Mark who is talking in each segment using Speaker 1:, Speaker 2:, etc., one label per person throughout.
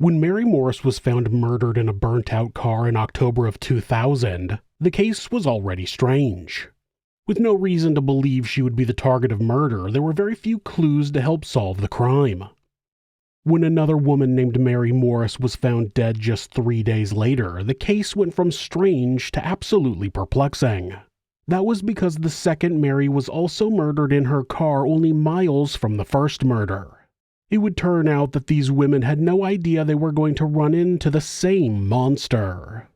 Speaker 1: When Mary Morris was found murdered in a burnt-out car in October of 2000, the case was already strange. With no reason to believe she would be the target of murder, there were very few clues to help solve the crime. When another woman named Mary Morris was found dead just 3 days later, the case went from strange to absolutely perplexing. That was because the second Mary was also murdered in her car only miles from the first murder. It would turn out that these women had no idea they were going to run into the same monster.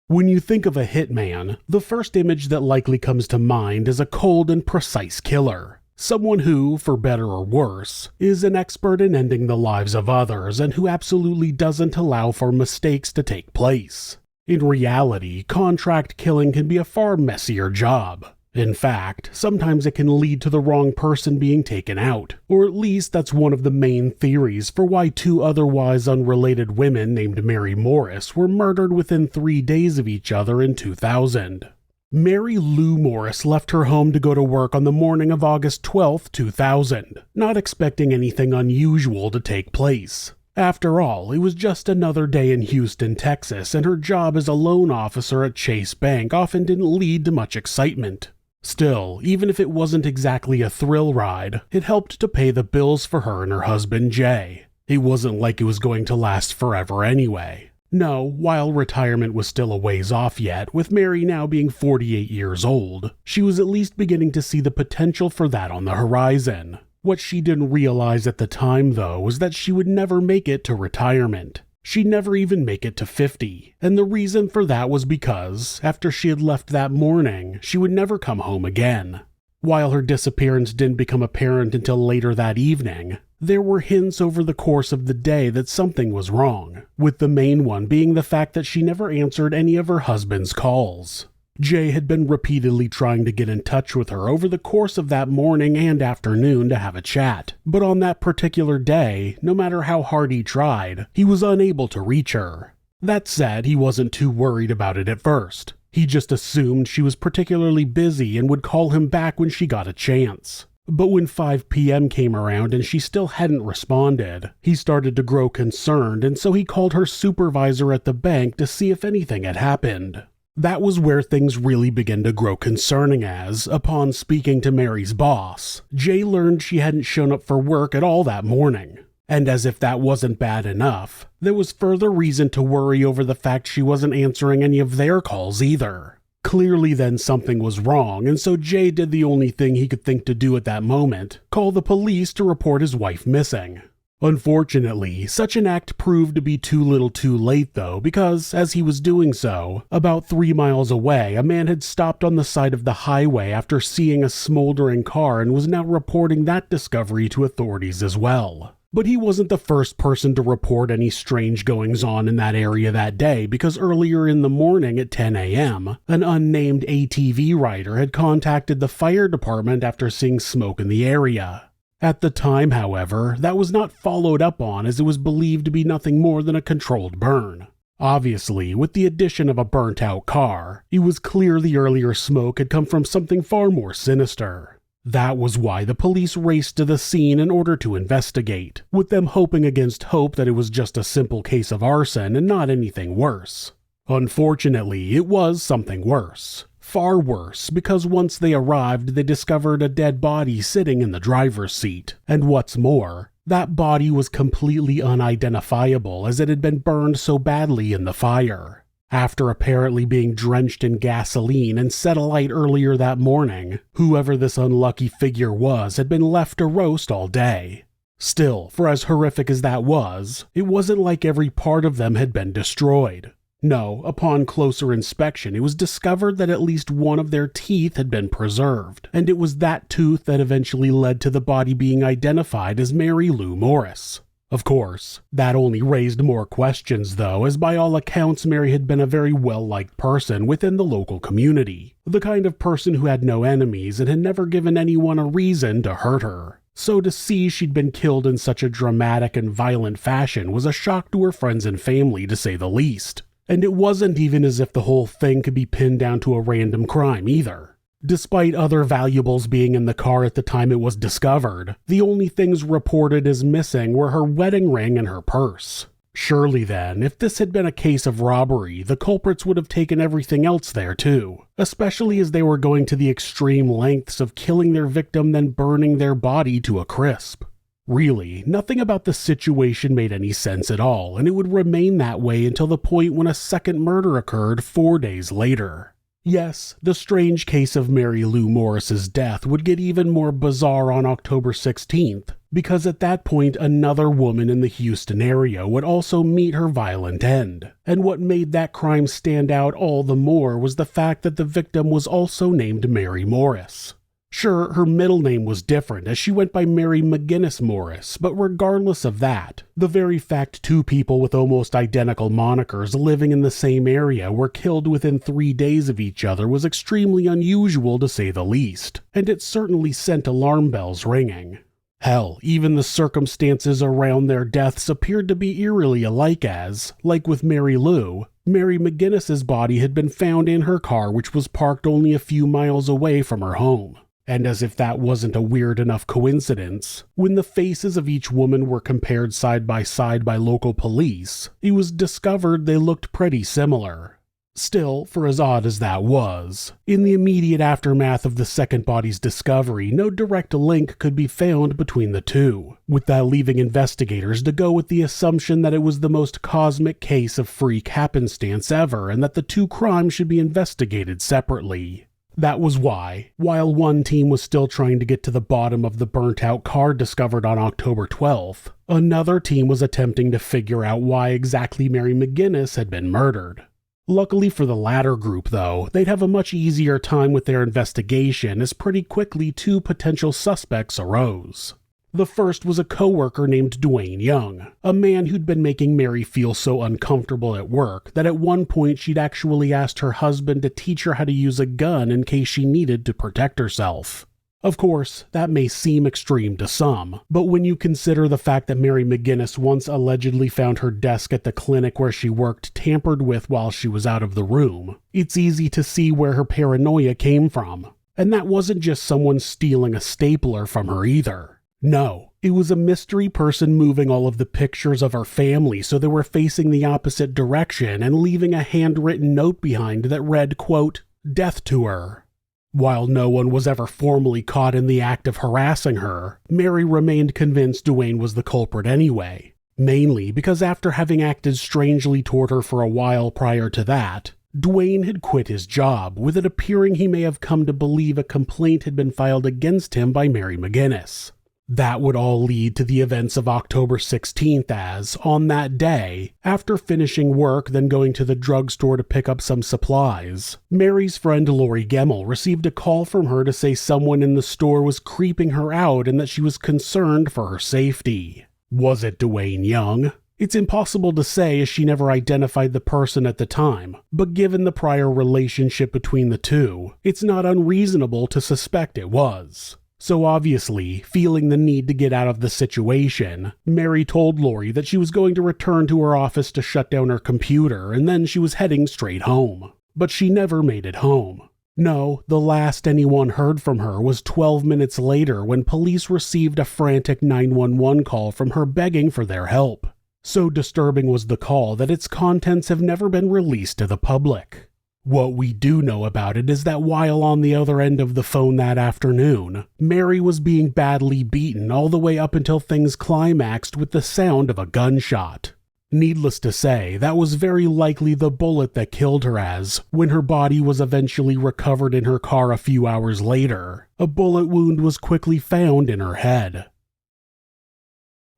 Speaker 1: When you think of a hitman, the first image that likely comes to mind is a cold and precise killer. Someone who, for better or worse, is an expert in ending the lives of others and who absolutely doesn't allow for mistakes to take place. In reality, contract killing can be a far messier job. In fact, sometimes it can lead to the wrong person being taken out, or at least that's one of the main theories for why two otherwise unrelated women named Mary Morris were murdered within 3 days of each other in 2000. Mary Lou Morris left her home to go to work on the morning of August 12, 2000, not expecting anything unusual to take place. After all, it was just another day in Houston, Texas, and her job as a loan officer at Chase Bank often didn't lead to much excitement. Still, even if it wasn't exactly a thrill ride, it helped to pay the bills for her and her husband Jay. It wasn't like it was going to last forever anyway. No, while retirement was still a ways off yet, with Mary now being 48 years old, she was at least beginning to see the potential for that on the horizon. What she didn't realize at the time, though, was that she would never make it to retirement. She'd never even make it to 50, and the reason for that was because, after she had left that morning, she would never come home again. While her disappearance didn't become apparent until later that evening, there were hints over the course of the day that something was wrong, with the main one being the fact that she never answered any of her husband's calls. Jay had been repeatedly trying to get in touch with her over the course of that morning and afternoon to have a chat, but on that particular day, no matter how hard he tried, he was unable to reach her. That said, he wasn't too worried about it at first. He just assumed she was particularly busy and would call him back when she got a chance. But when 5 p.m. came around and she still hadn't responded, he started to grow concerned, and so he called her supervisor at the bank to see if anything had happened. That was where things really began to grow concerning as, upon speaking to Mary's boss, Jay learned she hadn't shown up for work at all that morning. And as if that wasn't bad enough, there was further reason to worry over the fact she wasn't answering any of their calls either. Clearly then something was wrong, and so Jay did the only thing he could think to do at that moment, call the police to report his wife missing. Unfortunately, such an act proved to be too little too late though, because, as he was doing so, about 3 miles away, a man had stopped on the side of the highway after seeing a smoldering car and was now reporting that discovery to authorities as well. But he wasn't the first person to report any strange goings-on in that area that day, because earlier in the morning at 10 a.m., an unnamed ATV rider had contacted the fire department after seeing smoke in the area. At the time, however, that was not followed up on as it was believed to be nothing more than a controlled burn. Obviously, with the addition of a burnt-out car, it was clear the earlier smoke had come from something far more sinister. That was why the police raced to the scene in order to investigate, with them hoping against hope that it was just a simple case of arson and not anything worse. Unfortunately, it was something worse. Far worse, because once they arrived, they discovered a dead body sitting in the driver's seat. And what's more, that body was completely unidentifiable as it had been burned so badly in the fire. After apparently being drenched in gasoline and set alight earlier that morning, whoever this unlucky figure was had been left to roast all day. Still, for as horrific as that was, it wasn't like every part of them had been destroyed. No, upon closer inspection, it was discovered that at least one of their teeth had been preserved, and it was that tooth that eventually led to the body being identified as Mary Lou Morris. Of course, that only raised more questions though, as by all accounts Mary had been a very well-liked person within the local community, the kind of person who had no enemies and had never given anyone a reason to hurt her. So to see she'd been killed in such a dramatic and violent fashion was a shock to her friends and family to say the least. And it wasn't even as if the whole thing could be pinned down to a random crime either. Despite other valuables being in the car at the time it was discovered, the only things reported as missing were her wedding ring and her purse. Surely then, if this had been a case of robbery, the culprits would have taken everything else there too, especially as they were going to the extreme lengths of killing their victim then burning their body to a crisp. Really, nothing about the situation made any sense at all, and it would remain that way until the point when a second murder occurred 4 days later. Yes, the strange case of Mary Lou Morris's death would get even more bizarre on October 16th, because at that point another woman in the Houston area would also meet her violent end. And what made that crime stand out all the more was the fact that the victim was also named Mary Morris. Sure, her middle name was different as she went by Mary McGinnis Morris, but regardless of that, the very fact two people with almost identical monikers living in the same area were killed within 3 days of each other was extremely unusual to say the least, and it certainly sent alarm bells ringing. Hell, even the circumstances around their deaths appeared to be eerily alike as, like with Mary Lou, Mary McGinnis's body had been found in her car which was parked only a few miles away from her home. And as if that wasn't a weird enough coincidence, when the faces of each woman were compared side by local police, it was discovered they looked pretty similar. Still, for as odd as that was, in the immediate aftermath of the second body's discovery, no direct link could be found between the two, with that leaving investigators to go with the assumption that it was the most cosmic case of freak happenstance ever and that the two crimes should be investigated separately. That was why, while one team was still trying to get to the bottom of the burnt-out car discovered on October 12th, another team was attempting to figure out why exactly Mary McGinnis had been murdered. Luckily for the latter group, though, they'd have a much easier time with their investigation as pretty quickly two potential suspects arose. The first was a coworker named Dwayne Young, a man who'd been making Mary feel so uncomfortable at work that at one point she'd actually asked her husband to teach her how to use a gun in case she needed to protect herself. Of course, that may seem extreme to some, but when you consider the fact that Mary McGinnis once allegedly found her desk at the clinic where she worked tampered with while she was out of the room, it's easy to see where her paranoia came from. And that wasn't just someone stealing a stapler from her either. No, it was a mystery person moving all of the pictures of her family so they were facing the opposite direction and leaving a handwritten note behind that read, quote, "Death to her." While no one was ever formally caught in the act of harassing her, Mary remained convinced Dwayne was the culprit anyway, mainly because after having acted strangely toward her for a while prior to that, Dwayne had quit his job, with it appearing he may have come to believe a complaint had been filed against him by Mary McGinnis. That would all lead to the events of October 16th as, on that day, after finishing work then going to the drugstore to pick up some supplies, Mary's friend Lori Gemmel received a call from her to say someone in the store was creeping her out and that she was concerned for her safety. Was it Dwayne Young? It's impossible to say as she never identified the person at the time, but given the prior relationship between the two, it's not unreasonable to suspect it was. So obviously, feeling the need to get out of the situation, Mary told Lori that she was going to return to her office to shut down her computer and then she was heading straight home. But she never made it home. No, the last anyone heard from her was 12 minutes later when police received a frantic 911 call from her begging for their help. So disturbing was the call that its contents have never been released to the public. What we do know about it is that while on the other end of the phone that afternoon, Mary was being badly beaten all the way up until things climaxed with the sound of a gunshot. Needless to say, that was very likely the bullet that killed her as, when her body was eventually recovered in her car a few hours later, a bullet wound was quickly found in her head.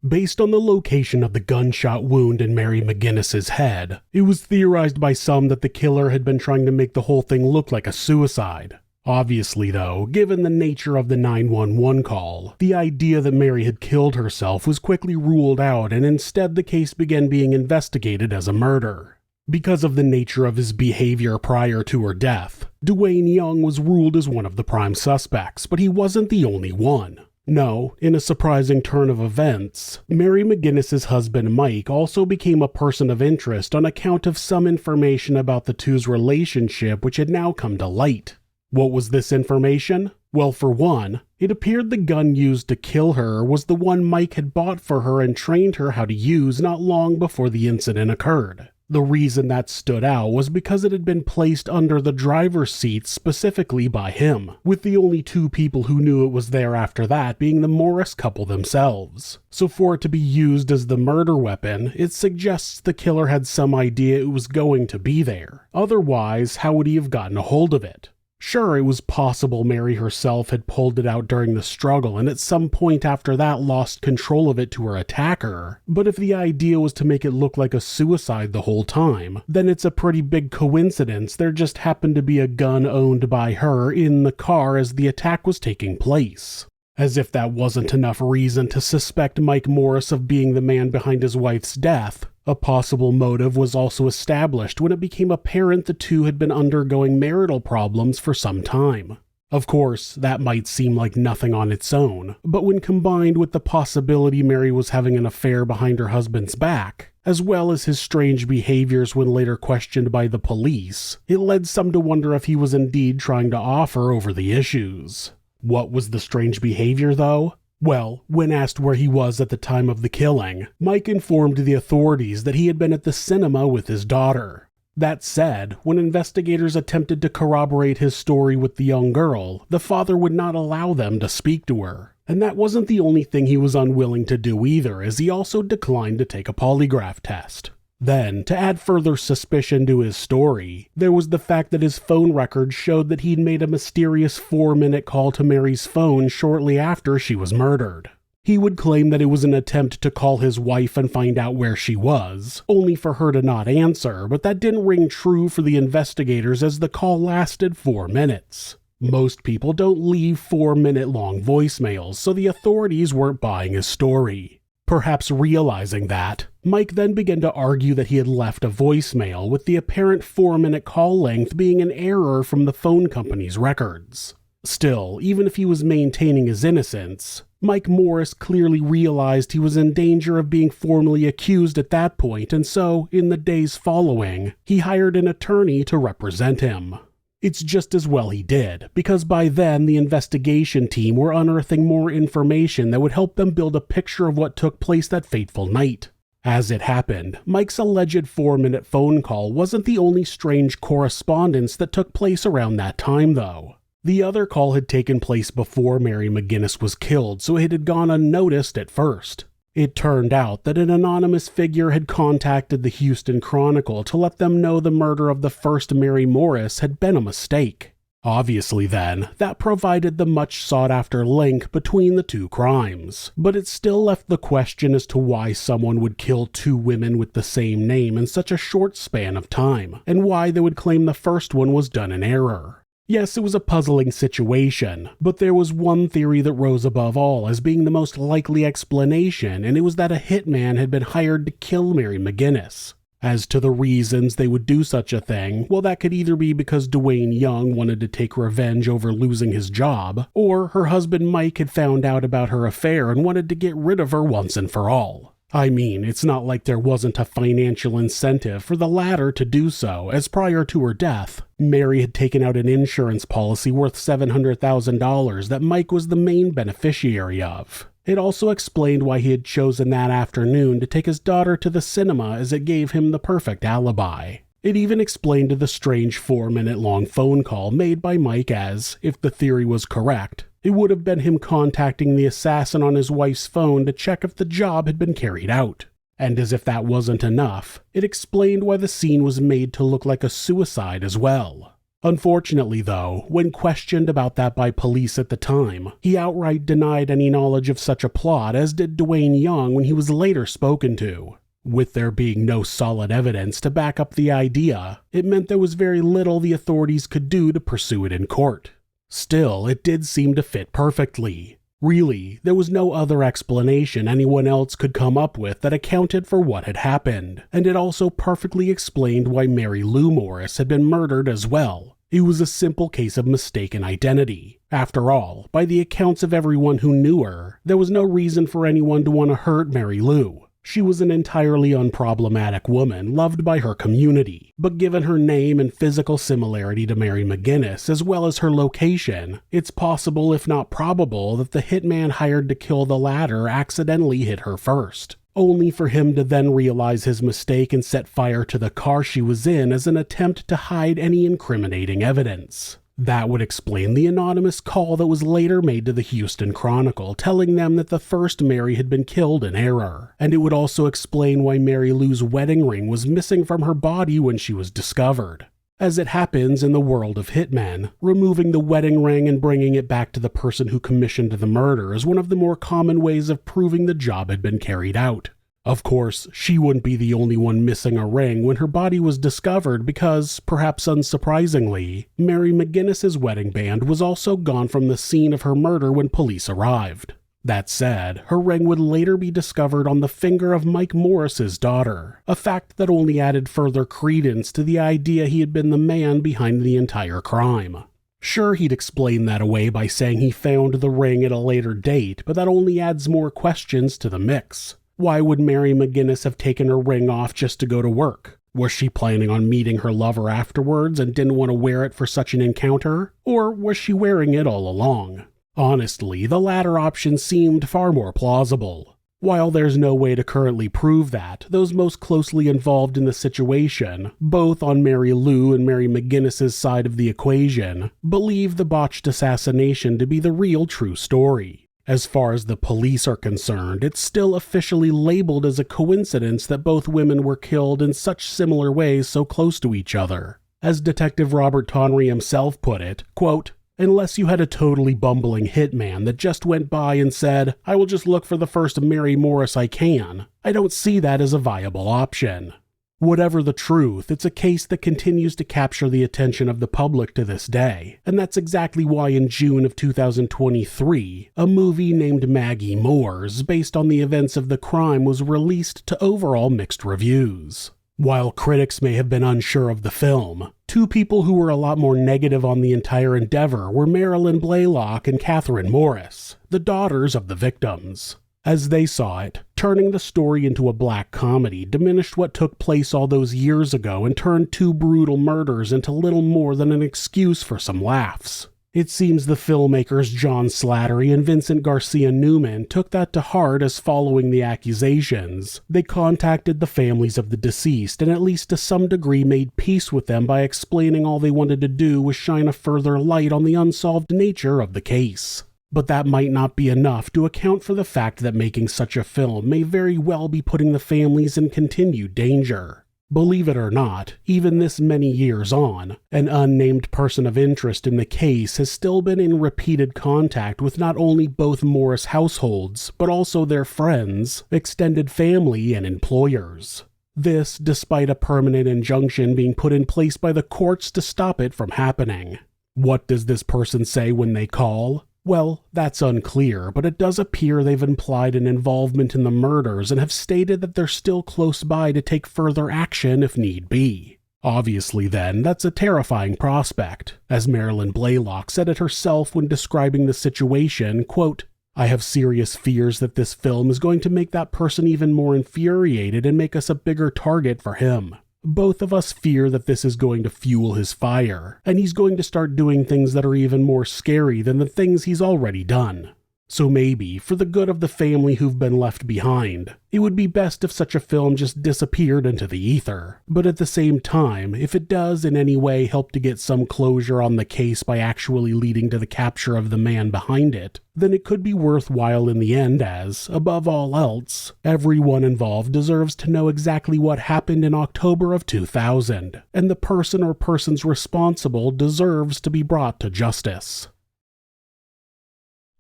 Speaker 1: Based on the location of the gunshot wound in Mary McGinnis's head, it was theorized by some that the killer had been trying to make the whole thing look like a suicide. Obviously though, given the nature of the 911 call, the idea that Mary had killed herself was quickly ruled out and instead the case began being investigated as a murder. Because of the nature of his behavior prior to her death, Dwayne Young was ruled as one of the prime suspects, but he wasn't the only one. No, in a surprising turn of events, Mary McGinnis's husband Mike also became a person of interest on account of some information about the two's relationship which had now come to light. What was this information? Well, for one, it appeared the gun used to kill her was the one Mike had bought for her and trained her how to use not long before the incident occurred. The reason that stood out was because it had been placed under the driver's seat specifically by him, with the only two people who knew it was there after that being the Morris couple themselves. So for it to be used as the murder weapon, it suggests the killer had some idea it was going to be there. Otherwise, how would he have gotten a hold of it? Sure, it was possible Mary herself had pulled it out during the struggle and at some point after that lost control of it to her attacker, but if the idea was to make it look like a suicide the whole time, then it's a pretty big coincidence there just happened to be a gun owned by her in the car as the attack was taking place. As if that wasn't enough reason to suspect Mike Morris of being the man behind his wife's death, a possible motive was also established when it became apparent the two had been undergoing marital problems for some time. Of course, that might seem like nothing on its own, but when combined with the possibility Mary was having an affair behind her husband's back, as well as his strange behaviors when later questioned by the police, it led some to wonder if he was indeed trying to offer over the issues. What was the strange behavior, though? Well, when asked where he was at the time of the killing, Mike informed the authorities that he had been at the cinema with his daughter. That said, when investigators attempted to corroborate his story with the young girl, the father would not allow them to speak to her. And that wasn't the only thing he was unwilling to do either, as he also declined to take a polygraph test. Then, to add further suspicion to his story, there was the fact that his phone records showed that he'd made a mysterious 4-minute call to Mary's phone shortly after she was murdered. He would claim that it was an attempt to call his wife and find out where she was, only for her to not answer, but that didn't ring true for the investigators as the call lasted 4 minutes. Most people don't leave 4-minute-long voicemails, so the authorities weren't buying his story. Perhaps realizing that, Mike then began to argue that he had left a voicemail, with the apparent 4-minute call length being an error from the phone company's records. Still, even if he was maintaining his innocence, Mike Morris clearly realized he was in danger of being formally accused at that point, and so, in the days following, he hired an attorney to represent him. It's just as well he did, because by then the investigation team were unearthing more information that would help them build a picture of what took place that fateful night. As it happened, Mike's alleged 4-minute phone call wasn't the only strange correspondence that took place around that time, though. The other call had taken place before Mary McGinnis was killed, so it had gone unnoticed at first. It turned out that an anonymous figure had contacted the Houston Chronicle to let them know the murder of the first Mary Morris had been a mistake. Obviously then, that provided the much sought-after link between the two crimes, but it still left the question as to why someone would kill two women with the same name in such a short span of time, and why they would claim the first one was done in error. Yes, it was a puzzling situation, but there was one theory that rose above all as being the most likely explanation, and it was that a hitman had been hired to kill Mary McGinnis. As to the reasons they would do such a thing, well, that could either be because Dwayne Young wanted to take revenge over losing his job, or her husband Mike had found out about her affair and wanted to get rid of her once and for all. I mean, it's not like there wasn't a financial incentive for the latter to do so, as prior to her death, Mary had taken out an insurance policy worth $700,000 that Mike was the main beneficiary of. It also explained why he had chosen that afternoon to take his daughter to the cinema, as it gave him the perfect alibi. It even explained the strange 4-minute-long phone call made by Mike as, if the theory was correct, it would have been him contacting the assassin on his wife's phone to check if the job had been carried out. And as if that wasn't enough, it explained why the scene was made to look like a suicide as well. Unfortunately, though, when questioned about that by police at the time, he outright denied any knowledge of such a plot, as did Dwayne Young when he was later spoken to. With there being no solid evidence to back up the idea, it meant there was very little the authorities could do to pursue it in court. Still, it did seem to fit perfectly. Really, there was no other explanation anyone else could come up with that accounted for what had happened, and it also perfectly explained why Mary Lou Morris had been murdered as well. It was a simple case of mistaken identity. After all, by the accounts of everyone who knew her, there was no reason for anyone to want to hurt Mary Lou. She was an entirely unproblematic woman loved by her community, but given her name and physical similarity to Mary McGinnis as well as her location, it's possible if not probable that the hitman hired to kill the latter accidentally hit her first, only for him to then realize his mistake and set fire to the car she was in as an attempt to hide any incriminating evidence. That would explain the anonymous call that was later made to the Houston Chronicle telling them that the first Mary had been killed in error, and it would also explain why Mary Lou's wedding ring was missing from her body when she was discovered. As it happens in the world of hitmen, removing the wedding ring and bringing it back to the person who commissioned the murder is one of the more common ways of proving the job had been carried out. Of course, she wouldn't be the only one missing a ring when her body was discovered because, perhaps unsurprisingly, Mary McGinnis's wedding band was also gone from the scene of her murder when police arrived. That said, her ring would later be discovered on the finger of Mike Morris's daughter, a fact that only added further credence to the idea he had been the man behind the entire crime. Sure, he'd explain that away by saying he found the ring at a later date, but that only adds more questions to the mix. Why would Mary McGinnis have taken her ring off just to go to work? Was she planning on meeting her lover afterwards and didn't want to wear it for such an encounter? Or was she wearing it all along? Honestly, the latter option seemed far more plausible. While there's no way to currently prove that, those most closely involved in the situation, both on Mary Lou and Mary McGinnis's side of the equation, believe the botched assassination to be the real true story. As far as the police are concerned, it's still officially labeled as a coincidence that both women were killed in such similar ways so close to each other. As Detective Robert Tonry himself put it, quote, "Unless you had a totally bumbling hitman that just went by and said, 'I will just look for the first Mary Morris I can,' I don't see that as a viable option." Whatever the truth, it's a case that continues to capture the attention of the public to this day, and that's exactly why in June of 2023, a movie named Maggie Moore's, based on the events of the crime, was released to overall mixed reviews. While critics may have been unsure of the film, two people who were a lot more negative on the entire endeavor were Marilyn Blaylock and Catherine Morris, the daughters of the victims. As they saw it, turning the story into a black comedy diminished what took place all those years ago and turned two brutal murders into little more than an excuse for some laughs. It seems the filmmakers John Slattery and Vincent Garcia Newman took that to heart as following the accusations, they contacted the families of the deceased and at least to some degree made peace with them by explaining all they wanted to do was shine a further light on the unsolved nature of the case. But that might not be enough to account for the fact that making such a film may very well be putting the families in continued danger. Believe it or not, even this many years on, an unnamed person of interest in the case has still been in repeated contact with not only both Morris households, but also their friends, extended family, and employers. This despite a permanent injunction being put in place by the courts to stop it from happening. What does this person say when they call? Well, that's unclear, but it does appear they've implied an involvement in the murders and have stated that they're still close by to take further action if need be. Obviously then, that's a terrifying prospect. As Marilyn Blaylock said it herself when describing the situation, quote, "I have serious fears that this film is going to make that person even more infuriated and make us a bigger target for him. Both of us fear that this is going to fuel his fire, and he's going to start doing things that are even more scary than the things he's already done. So maybe, for the good of the family who've been left behind, it would be best if such a film just disappeared into the ether. But at the same time, if it does in any way help to get some closure on the case by actually leading to the capture of the man behind it, then it could be worthwhile in the end as, above all else, everyone involved deserves to know exactly what happened in October of 2000, and the person or persons responsible deserves to be brought to justice.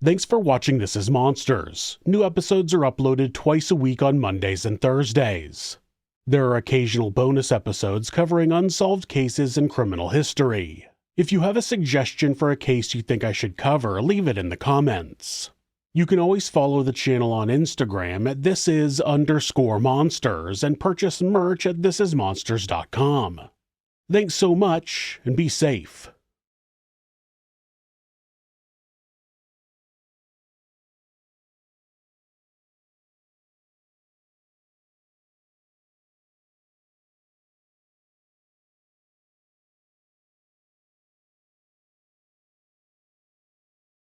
Speaker 1: Thanks for watching This Is Monsters. New episodes are uploaded twice a week on Mondays and Thursdays. There are occasional bonus episodes covering unsolved cases in criminal history. If you have a suggestion for a case you think I should cover, leave it in the comments. You can always follow the channel on Instagram at thisis_monsters and purchase merch at thisismonsters.com. Thanks so much, and be safe.